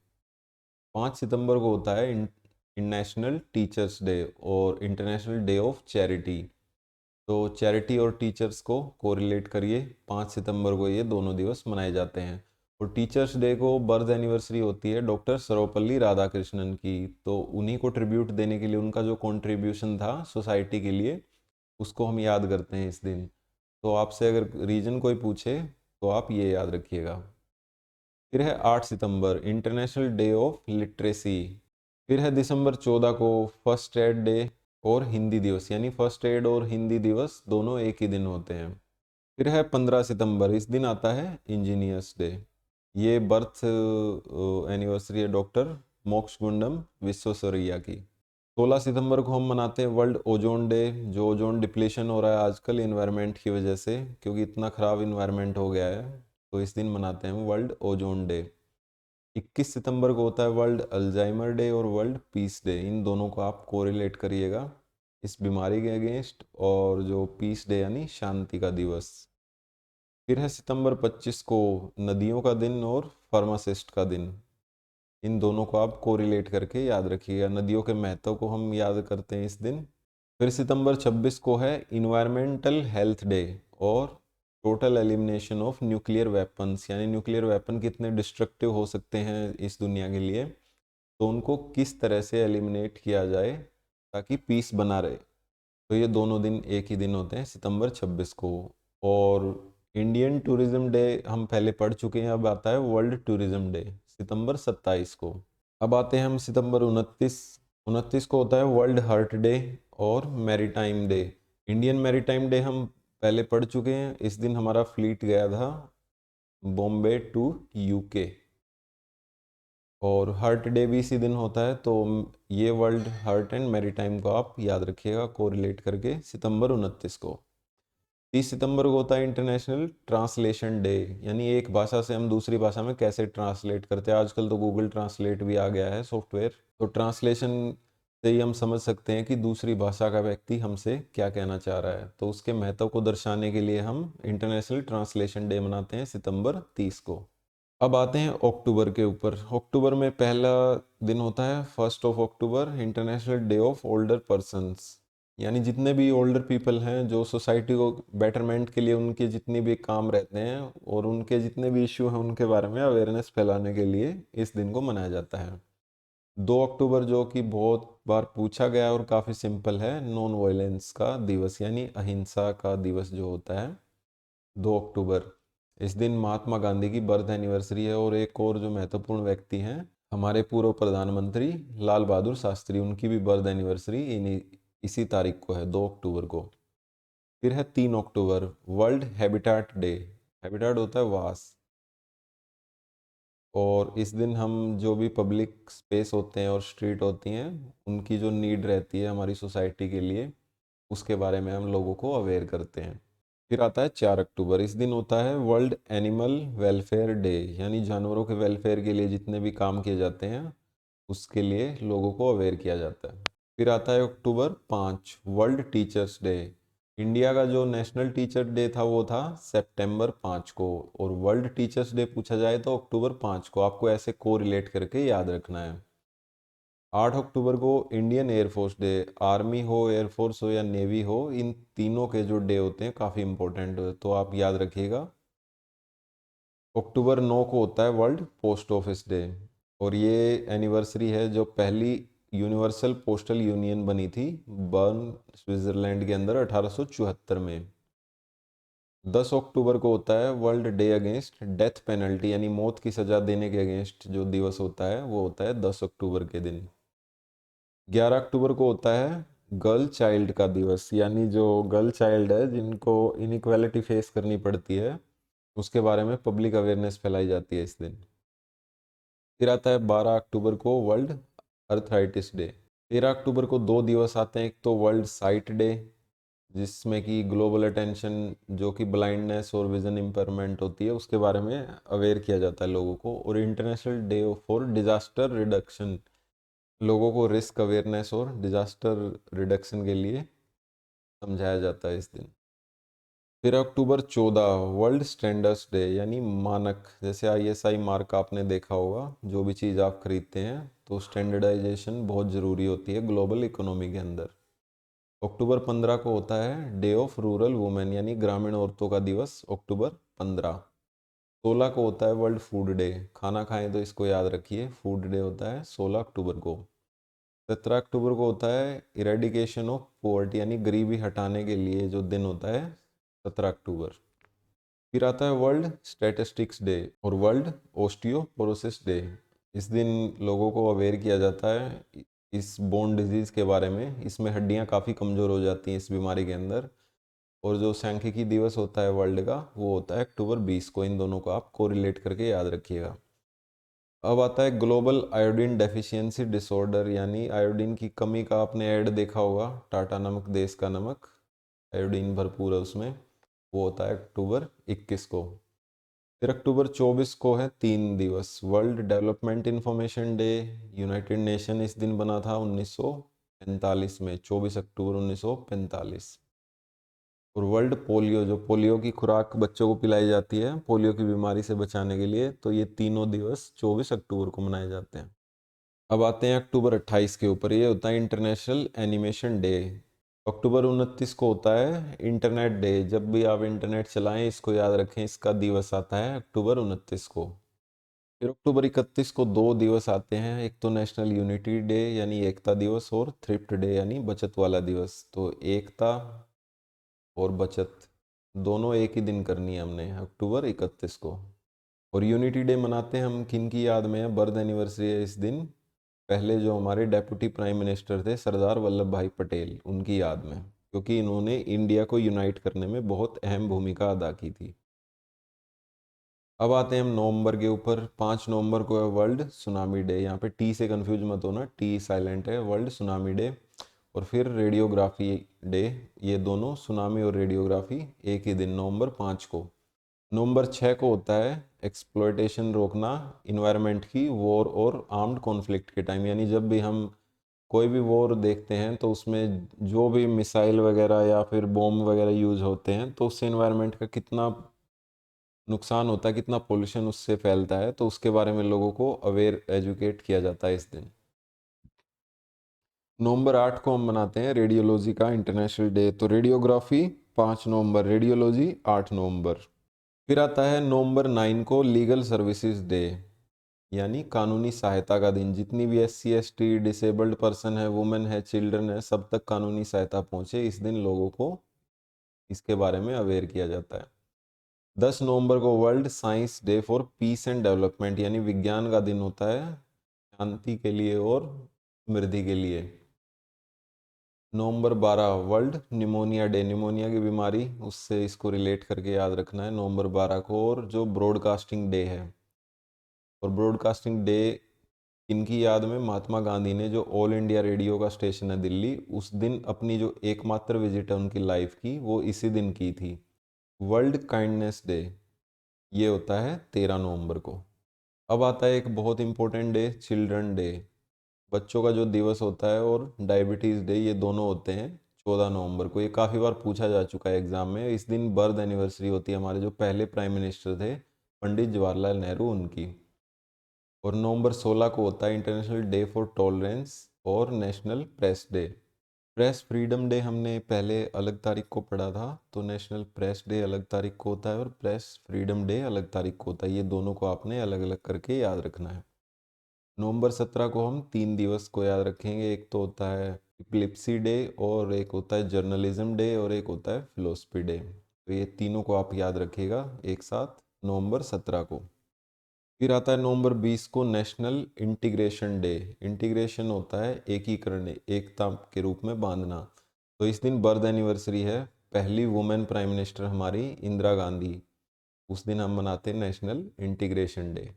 5 सितंबर को होता है इंटरनेशनल टीचर्स डे और इंटरनेशनल डे ऑफ चैरिटी। तो चैरिटी और टीचर्स को कोरिलेट करिए, 5 सितंबर को ये दोनों दिवस मनाए जाते हैं। और टीचर्स डे को बर्थ एनिवर्सरी होती है डॉक्टर सर्वपल्ली राधाकृष्णन की। तो उन्हीं को ट्रिब्यूट देने के लिए, उनका जो कंट्रीब्यूशन था सोसाइटी के लिए, उसको हम याद करते हैं इस दिन। तो आपसे अगर रीजन कोई पूछे तो आप ये याद रखिएगा। फिर है 8 सितंबर इंटरनेशनल डे ऑफ लिटरेसी। फिर है दिसंबर 14 को फर्स्ट एड डे और हिंदी दिवस, यानी फर्स्ट एड और हिंदी दिवस दोनों एक ही दिन होते हैं। फिर है 15 सितंबर, इस दिन आता है इंजीनियर्स डे। ये बर्थ एनिवर्सरी है डॉक्टर मोक्षगुंडम विश्वेश्वरैया की। 16 सितंबर को हम मनाते हैं वर्ल्ड ओजोन डे। जो ओजोन डिप्लीशन हो रहा है आजकल इन्वायरमेंट की वजह से, क्योंकि इतना ख़राब इन्वायरमेंट हो गया है, तो इस दिन मनाते हैं वर्ल्ड ओजोन डे। 21 सितंबर को होता है वर्ल्ड अल्जाइमर डे और वर्ल्ड पीस डे। इन दोनों को आप कोरिलेट करिएगा, इस बीमारी के अगेंस्ट, और जो पीस डे यानी शांति का दिवस। फिर है सितंबर 25 को नदियों का दिन और फार्मासिस्ट का दिन। इन दोनों को आप कोरिलेट करके याद रखिएगा, नदियों के महत्व को हम याद करते हैं इस दिन। फिर सितंबर 26 को है इन्वायरमेंटल हेल्थ डे और total elimination of nuclear weapons, यानी न्यूक्लियर वेपन कितने डिस्ट्रक्टिव हो सकते हैं इस दुनिया के लिए, तो उनको किस तरह से एलिमिनेट किया जाए ताकि पीस बना रहे। तो ये दोनों दिन एक ही दिन होते हैं, सितंबर 26 को। और इंडियन टूरिज्म डे हम पहले पढ़ चुके हैं, अब आता है वर्ल्ड टूरिज्म डे सितंबर 27 को। अब आते हैं हम सितंबर 29। 29 को होता है वर्ल्ड हार्ट डे और maritime day. Indian maritime day हम पहले पढ़ चुके हैं, इस दिन हमारा फ्लीट गया था बॉम्बे टू यूके। और हार्ट डे भी इसी दिन होता है, तो ये वर्ल्ड हार्ट एंड मैरीटाइम को आप याद रखिएगा कोरिलेट करके, सितंबर 29 को। 30 सितंबर को होता है इंटरनेशनल ट्रांसलेशन डे, यानी एक भाषा से हम दूसरी भाषा में कैसे ट्रांसलेट करते हैं। आजकल तो गूगल ट्रांसलेट भी आ गया है सॉफ्टवेयर, तो ट्रांसलेशन से ही हम समझ सकते हैं कि दूसरी भाषा का व्यक्ति हमसे क्या कहना चाह रहा है। तो उसके महत्व को दर्शाने के लिए हम इंटरनेशनल ट्रांसलेशन डे मनाते हैं सितंबर 30 को। अब आते हैं अक्टूबर के ऊपर। अक्टूबर में पहला दिन होता है 1 October, international day of older persons, यानी जितने भी ओल्डर पीपल हैं जो सोसाइटी को बेटरमेंट के लिए उनके जितने भी काम रहते हैं और उनके जितने भी इश्यू हैं उनके बारे में अवेयरनेस फैलाने के लिए इस दिन को मनाया जाता है। 2 अक्टूबर जो कि बहुत बार पूछा गया और काफ़ी सिंपल है, नॉन वायलेंस का दिवस यानी अहिंसा का दिवस जो होता है 2 अक्टूबर। इस दिन महात्मा गांधी की बर्थ एनिवर्सरी है, और एक और जो महत्वपूर्ण व्यक्ति हैं हमारे पूर्व प्रधानमंत्री लाल बहादुर शास्त्री, उनकी भी बर्थ एनिवर्सरी इसी तारीख को है, 2 अक्टूबर को। फिर है 3 अक्टूबर, वर्ल्ड हैबिटाट डे। हैबिटाट होता है वास, और इस दिन हम जो भी पब्लिक स्पेस होते हैं और स्ट्रीट होती हैं उनकी जो नीड रहती है हमारी सोसाइटी के लिए, उसके बारे में हम लोगों को अवेयर करते हैं। फिर आता है 4 अक्टूबर, इस दिन होता है वर्ल्ड एनिमल वेलफेयर डे, यानी जानवरों के वेलफेयर के लिए जितने भी काम किए जाते हैं उसके लिए लोगों को अवेयर किया जाता है। फिर आता है अक्टूबर 5, वर्ल्ड टीचर्स डे। इंडिया का जो नेशनल टीचर डे था वो था सितंबर 5 को, और वर्ल्ड टीचर्स डे पूछा जाए तो अक्टूबर 5 को, आपको ऐसे को रिलेट करके याद रखना है। 8 अक्टूबर को इंडियन एयरफोर्स डे। आर्मी हो, एयरफोर्स हो या नेवी हो, इन तीनों के जो डे होते हैं काफ़ी इंपॉर्टेंट, तो आप याद रखिएगा। अक्टूबर 9 को होता है वर्ल्ड पोस्ट ऑफिस डे, और ये एनिवर्सरी है जो पहली यूनिवर्सल पोस्टल यूनियन बनी थी बर्न स्विट्जरलैंड के अंदर 1874 में। 10 अक्टूबर को होता है world day against death penalty, यानी मौत की सज़ा देने के अगेंस्ट जो दिवस होता है वो होता है 10 अक्टूबर के दिन। 11 अक्टूबर को होता है गर्ल चाइल्ड का दिवस, यानी जो गर्ल चाइल्ड है जिनको इनइक्वालिटी फेस करनी पड़ती है उसके बारे में पब्लिक अवेयरनेस फैलाई जाती है इस दिन। फिर आता है 12 अक्टूबर को वर्ल्ड अर्थराइटिस डे। 13 अक्टूबर को दो दिवस आते हैं, एक तो वर्ल्ड साइट डे जिसमें कि ग्लोबल अटेंशन जो कि ब्लाइंडनेस और विजन इम्पेयरमेंट होती है उसके बारे में अवेयर किया जाता है लोगों को, और international day for disaster reduction, लोगों को रिस्क अवेयरनेस और डिजास्टर रिडक्शन के लिए समझाया जाता है इस दिन। फिर अक्टूबर 14, वर्ल्ड स्टैंडर्ड्स डे, यानी मानक, जैसे आईएसआई मार्क आपने देखा होगा, जो भी चीज़ आप खरीदते हैं तो स्टैंडर्डाइजेशन बहुत ज़रूरी होती है ग्लोबल इकोनॉमी के अंदर। अक्टूबर 15 को होता है डे ऑफ रूरल वुमेन, यानी ग्रामीण औरतों का दिवस, अक्टूबर 15। 16 को होता है वर्ल्ड फूड डे, खाना खाएं तो इसको याद रखिए, फूड डे होता है 16 अक्टूबर को। 17 अक्टूबर को होता है इरेडिकेशन ऑफ पोवर्टी, यानी गरीबी हटाने के लिए जो दिन होता है 17 अक्टूबर। फिर आता है वर्ल्ड स्टैटिस्टिक्स डे और वर्ल्ड ओस्टियोपोरोसिस डे। इस दिन लोगों को अवेयर किया जाता है इस बोन डिजीज़ के बारे में, इसमें हड्डियां काफ़ी कमज़ोर हो जाती हैं इस बीमारी के अंदर। और जो सांख्यिकी दिवस होता है वर्ल्ड का वो होता है अक्टूबर 20 को, इन दोनों को आप कोरिलेट करके याद रखिएगा। अब आता है ग्लोबल आयोडीन डेफिशिएंसी डिसऑर्डर, यानी आयोडीन की कमी का आपने ऐड देखा होगा, टाटा नमक देश का नमक, आयोडीन भरपूर है उसमें, वो होता है अक्टूबर 21 को। फिर अक्टूबर 24 को है 3 दिवस, world development information day. United nation इस दिन बना था 1945 में, 24 अक्टूबर 1945। और वर्ल्ड पोलियो, जो पोलियो की खुराक बच्चों को पिलाई जाती है पोलियो की बीमारी से बचाने के लिए, तो ये तीनों दिवस 24 अक्टूबर को मनाए जाते हैं। अब आते हैं अक्टूबर 28 के ऊपर, ये होता है इंटरनेशनल एनिमेशन डे। अक्टूबर 29 को होता है इंटरनेट डे, जब भी आप इंटरनेट चलाएं इसको याद रखें, इसका दिवस आता है अक्टूबर 29 को। फिर अक्टूबर 31 को 2 दिवस आते हैं, एक तो नेशनल यूनिटी डे यानी एकता दिवस और थ्रिफ्ट डे यानी बचत वाला दिवस। तो एकता और बचत दोनों एक ही दिन करनी है हमने, अक्टूबर 31 को। और यूनिटी डे मनाते हैं हम किन की याद में है, बर्थ एनिवर्सरी है इस दिन पहले जो हमारे डेप्यूटी प्राइम मिनिस्टर थे सरदार वल्लभ भाई पटेल, उनकी याद में, क्योंकि इन्होंने इंडिया को यूनाइट करने में बहुत अहम भूमिका अदा की थी। अब आते हैं हम नवंबर के ऊपर। 5 नवंबर को है वर्ल्ड सुनामी डे। यहाँ पे टी से कंफ्यूज मत होना, टी साइलेंट है, वर्ल्ड सुनामी डे। और फिर रेडियोग्राफी डे, ये दोनों सुनामी और रेडियोग्राफी एक ही दिन, नवंबर 5 को। नवंबर 6 को होता है एक्सप्लॉयटेशन रोकना इन्वायरमेंट की, वॉर और आर्म्ड कॉन्फ्लिक्ट के टाइम, यानी जब भी हम कोई भी वॉर देखते हैं तो उसमें जो भी मिसाइल वगैरह या फिर बॉम्ब वगैरह यूज होते हैं तो उससे इन्वायरमेंट का कितना नुकसान होता है, कितना पोल्यूशन उससे फैलता है, तो उसके बारे में लोगों को अवेयर एजुकेट किया जाता है इस दिन। नवंबर 8 को हम मनाते हैं रेडियोलॉजी का इंटरनेशनल डे। तो रेडियोग्राफी 5 नवंबर, रेडियोलॉजी 8 नवंबर। फिर आता है नवंबर 9 को लीगल सर्विसेज डे, यानी कानूनी सहायता का दिन। जितनी भी SC ST डिसेबल्ड पर्सन है, वुमेन है, चिल्ड्रन है, सब तक कानूनी सहायता पहुंचे, इस दिन लोगों को इसके बारे में अवेयर किया जाता है। 10 नवंबर को world science day for piece and development, यानी विज्ञान का दिन होता है शांति के लिए और समृद्धि के लिए। नवंबर 12 वर्ल्ड निमोनिया डे, निमोनिया की बीमारी, उससे इसको रिलेट करके याद रखना है नवंबर 12 को। और जो ब्रॉडकास्टिंग डे है, और ब्रॉडकास्टिंग डे इनकी याद में महात्मा गांधी ने जो ऑल इंडिया रेडियो का स्टेशन है दिल्ली, उस दिन अपनी जो एकमात्र विजिट है उनकी लाइफ की, वो इसी दिन की थी। वर्ल्ड काइंडनेस डे ये होता है 13 नवंबर को। अब आता है एक बहुत इंपॉर्टेंट डे, चिल्ड्रन डे, बच्चों का जो दिवस होता है, और डायबिटीज़ डे, ये दोनों होते हैं 14 नवंबर को। ये काफ़ी बार पूछा जा चुका है एग्जाम में। इस दिन बर्थ एनिवर्सरी होती है हमारे जो पहले प्राइम मिनिस्टर थे पंडित जवाहरलाल नेहरू, उनकी। और नवंबर 16 को होता है इंटरनेशनल डे फॉर टॉलरेंस और national press day. Press freedom day हमने पहले अलग तारीख को पढ़ा था, तो नेशनल प्रेस डे अलग तारीख को होता है और प्रेस फ्रीडम डे अलग तारीख को होता है। ये दोनों को आपने अलग अलग करके याद रखना है। नवंबर 17 को हम 3 दिवस को याद रखेंगे, एक तो होता है इपिलिप्सी डे, और एक होता है जर्नलिज्म डे, और एक होता है फिलोसफी डे। तो ये तीनों को आप याद रखिएगा एक साथ नवंबर 17 को। फिर आता है नवंबर 20 को नेशनल इंटीग्रेशन डे। इंटीग्रेशन होता है एकीकरण, एकता के रूप में बांधना। तो इस दिन बर्थ एनिवर्सरी है पहली वुमेन प्राइम मिनिस्टर हमारी इंदिरा गांधी, उस दिन हम मनाते हैं नेशनल इंटीग्रेशन डे।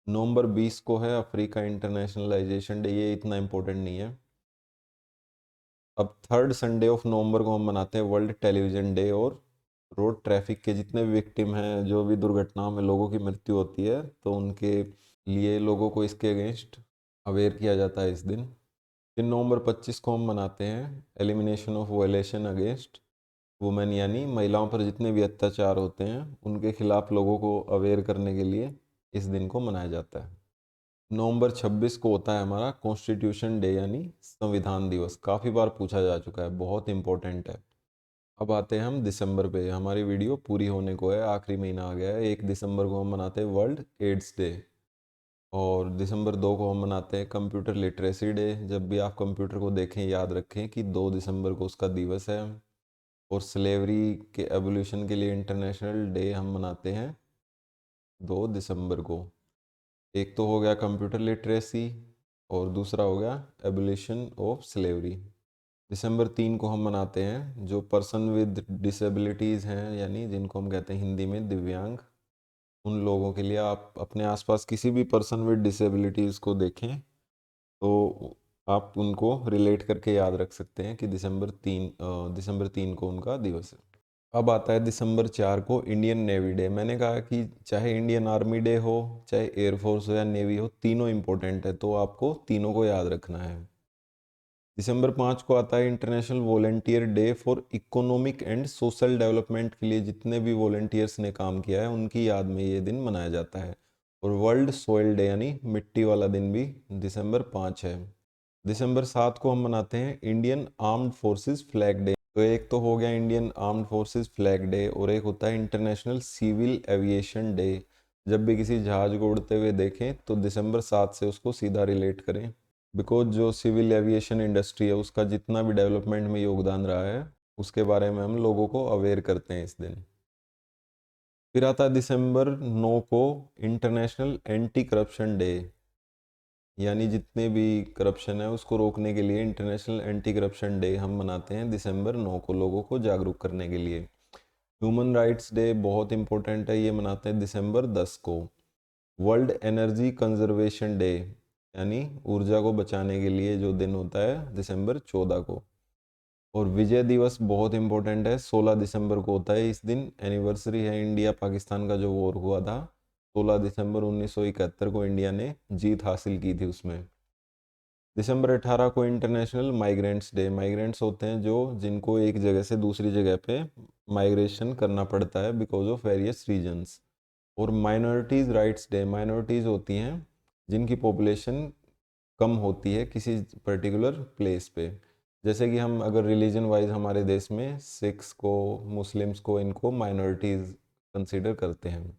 नवंबर 20 को है अफ्रीका इंटरनेशनलाइजेशन डे, ये इतना इम्पोर्टेंट नहीं है। अब थर्ड संडे ऑफ नवंबर को हम मनाते हैं वर्ल्ड टेलीविज़न डे। और रोड ट्रैफिक के जितने भी विक्टिम हैं, जो भी दुर्घटनाओं में लोगों की मृत्यु होती है, तो उनके लिए लोगों को इसके अगेंस्ट अवेयर किया जाता है इस दिन। फिर नवंबर 25 को हम मनाते हैं elimination of violation against women, यानी महिलाओं पर जितने भी अत्याचार होते हैं उनके खिलाफ लोगों को अवेयर करने के लिए इस दिन को मनाया जाता है। नवंबर 26 को होता है हमारा कॉन्स्टिट्यूशन डे, यानी संविधान दिवस। काफ़ी बार पूछा जा चुका है, बहुत इंपॉर्टेंट है। अब आते हैं हम दिसंबर पे, हमारी वीडियो पूरी होने को है, आखिरी महीना आ गया है। 1 दिसंबर को हम मनाते हैं वर्ल्ड एड्स डे। और दिसंबर 2 को हम मनाते हैं कंप्यूटर लिटरेसी डे। जब भी आप कंप्यूटर को देखें याद रखें कि 2 दिसंबर को उसका दिवस है। और स्लेवरी के एवोल्यूशन के लिए इंटरनेशनल डे हम मनाते हैं 2 दिसंबर को। एक तो हो गया कंप्यूटर लिटरेसी, और दूसरा हो गया एबोलिशन ऑफ स्लेवरी। दिसंबर 3 को हम मनाते हैं जो पर्सन विद डिसेबिलिटीज़ हैं, यानी जिनको हम कहते हैं हिंदी में दिव्यांग, उन लोगों के लिए। आप अपने आसपास किसी भी पर्सन विद डिसेबिलिटीज़ को देखें तो आप उनको रिलेट करके याद रख सकते हैं कि दिसंबर 3 को उनका दिवस है। अब आता है दिसंबर 4 को इंडियन नेवी डे। मैंने कहा कि चाहे इंडियन आर्मी डे हो, चाहे एयरफोर्स हो या नेवी हो, तीनों इंपॉर्टेंट है, तो आपको तीनों को याद रखना है। दिसंबर 5 को आता है international volunteer day for economic and social development के लिए जितने भी वॉलेंटियर्स ने काम किया है उनकी याद में ये दिन मनाया जाता है। और वर्ल्ड सोइल डे यानी मिट्टी वाला दिन भी दिसंबर 5 है। दिसंबर 7 को हम मनाते हैं Indian armed forces flag day. तो एक तो हो गया Indian armed forces flag day, और एक होता है इंटरनेशनल सिविल एविएशन डे। जब भी किसी जहाज को उड़ते हुए देखें तो दिसंबर 7 से उसको सीधा रिलेट करें, बिकॉज जो सिविल एविएशन इंडस्ट्री है उसका जितना भी डेवलपमेंट में योगदान रहा है उसके बारे में हम लोगों को अवेयर करते हैं इस दिन। फिर आता है दिसंबर 9 को इंटरनेशनल एंटी करप्शन डे, यानी जितने भी करप्शन है उसको रोकने के लिए इंटरनेशनल एंटी करप्शन डे हम मनाते हैं दिसंबर 9 को, लोगों को जागरूक करने के लिए। ह्यूमन राइट्स डे बहुत इंपॉर्टेंट है, ये मनाते हैं दिसंबर 10 को। वर्ल्ड एनर्जी कंजर्वेशन डे यानी ऊर्जा को बचाने के लिए जो दिन होता है दिसंबर 14 को। और विजय दिवस बहुत इंपॉर्टेंट है, 16 दिसंबर को होता है। इस दिन एनिवर्सरी है इंडिया पाकिस्तान का जो वॉर हुआ था, 16 दिसंबर 1971 को इंडिया ने जीत हासिल की थी उसमें। दिसंबर 18 को इंटरनेशनल माइग्रेंट्स डे, माइग्रेंट्स होते हैं जो जिनको एक जगह से दूसरी जगह पे माइग्रेशन करना पड़ता है बिकॉज ऑफ वेरियस रीजन्स। और माइनॉरिटीज़ राइट्स डे, माइनॉरिटीज़ होती हैं जिनकी पॉपुलेशन कम होती है किसी पर्टिकुलर प्लेस पे। जैसे कि हम अगर रिलीजन वाइज हमारे देश में सिख्स को, मुस्लिम्स को, इनको माइनॉरिटीज़ कंसिडर करते हैं।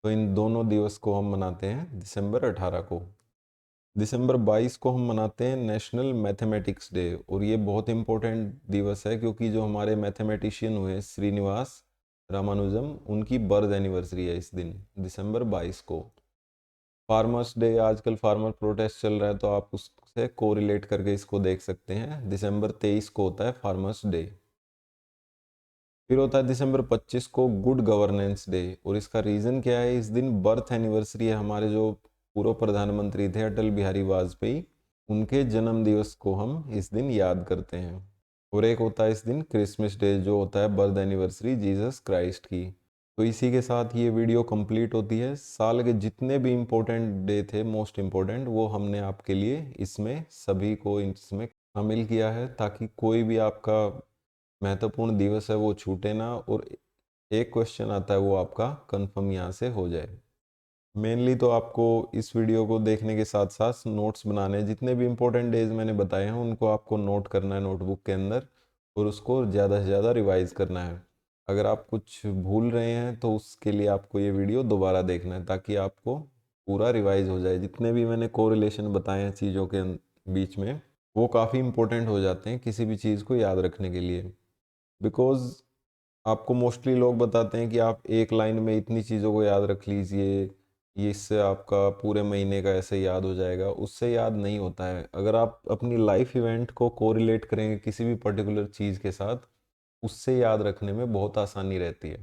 तो इन दोनों दिवस को हम मनाते हैं दिसंबर 18 को। दिसंबर 22 को हम मनाते हैं नेशनल मैथमेटिक्स डे, और ये बहुत इंपॉर्टेंट दिवस है क्योंकि जो हमारे मैथमेटिशियन हुए श्रीनिवास रामानुजम, उनकी बर्थ एनिवर्सरी है इस दिन दिसंबर 22 को। फार्मर्स डे, आजकल फार्मर प्रोटेस्ट चल रहा है तो आप उससे कोरिलेट करके इसको देख सकते हैं, दिसंबर 23 को होता है फार्मर्स डे। फिर होता है दिसंबर 25 को गुड गवर्नेंस डे, और इसका रीज़न क्या है, इस दिन बर्थ एनिवर्सरी है हमारे जो पूर्व प्रधानमंत्री थे अटल बिहारी वाजपेयी, उनके जन्म दिवस को हम इस दिन याद करते हैं। और एक होता है इस दिन क्रिसमस डे, जो होता है बर्थ एनिवर्सरी जीसस क्राइस्ट की। तो इसी के साथ ये वीडियो कंप्लीट होती है। साल के जितने भी इम्पोर्टेंट डे थे, मोस्ट इम्पोर्टेंट, वो हमने आपके लिए इसमें सभी को इसमें शामिल किया है ताकि कोई भी आपका महत्वपूर्ण दिवस है वो छूटे ना, और एक क्वेश्चन आता है वो आपका कंफर्म यहाँ से हो जाए। मेनली तो आपको इस वीडियो को देखने के साथ साथ नोट्स बनाने हैं, जितने भी इम्पोर्टेंट डेज मैंने बताए हैं उनको आपको नोट करना है नोटबुक के अंदर, और उसको ज़्यादा से ज़्यादा रिवाइज करना है। अगर आप कुछ भूल रहे हैं तो उसके लिए आपको ये वीडियो दोबारा देखना है ताकि आपको पूरा रिवाइज हो जाए। जितने भी मैंने कोरिलेशन बताए हैं चीज़ों के बीच में, वो काफ़ी इंपॉर्टेंट हो जाते हैं किसी भी चीज़ को याद रखने के लिए। बिकॉज आपको मोस्टली लोग बताते हैं कि आप एक लाइन में इतनी चीज़ों को याद रख लीजिए, ये इससे आपका पूरे महीने का ऐसे याद हो जाएगा, उससे याद नहीं होता है। अगर आप अपनी लाइफ इवेंट को कोरिलेट करेंगे किसी भी पर्टिकुलर चीज़ के साथ, उससे याद रखने में बहुत आसानी रहती है।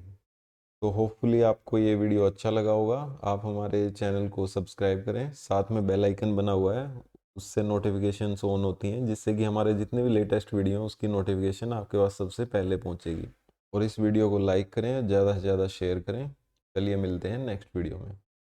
तो होपफुली आपको ये वीडियो अच्छा लगा होगा। आप हमारे चैनल को सब्सक्राइब करें, साथ में बेल आइकन बना हुआ है, उससे नोटिफिकेशंस ऑन होती हैं जिससे कि हमारे जितने भी लेटेस्ट वीडियो हैं उसकी नोटिफिकेशन आपके पास सबसे पहले पहुंचेगी। और इस वीडियो को लाइक करें, ज़्यादा से ज़्यादा शेयर करें। चलिए मिलते हैं नेक्स्ट वीडियो में।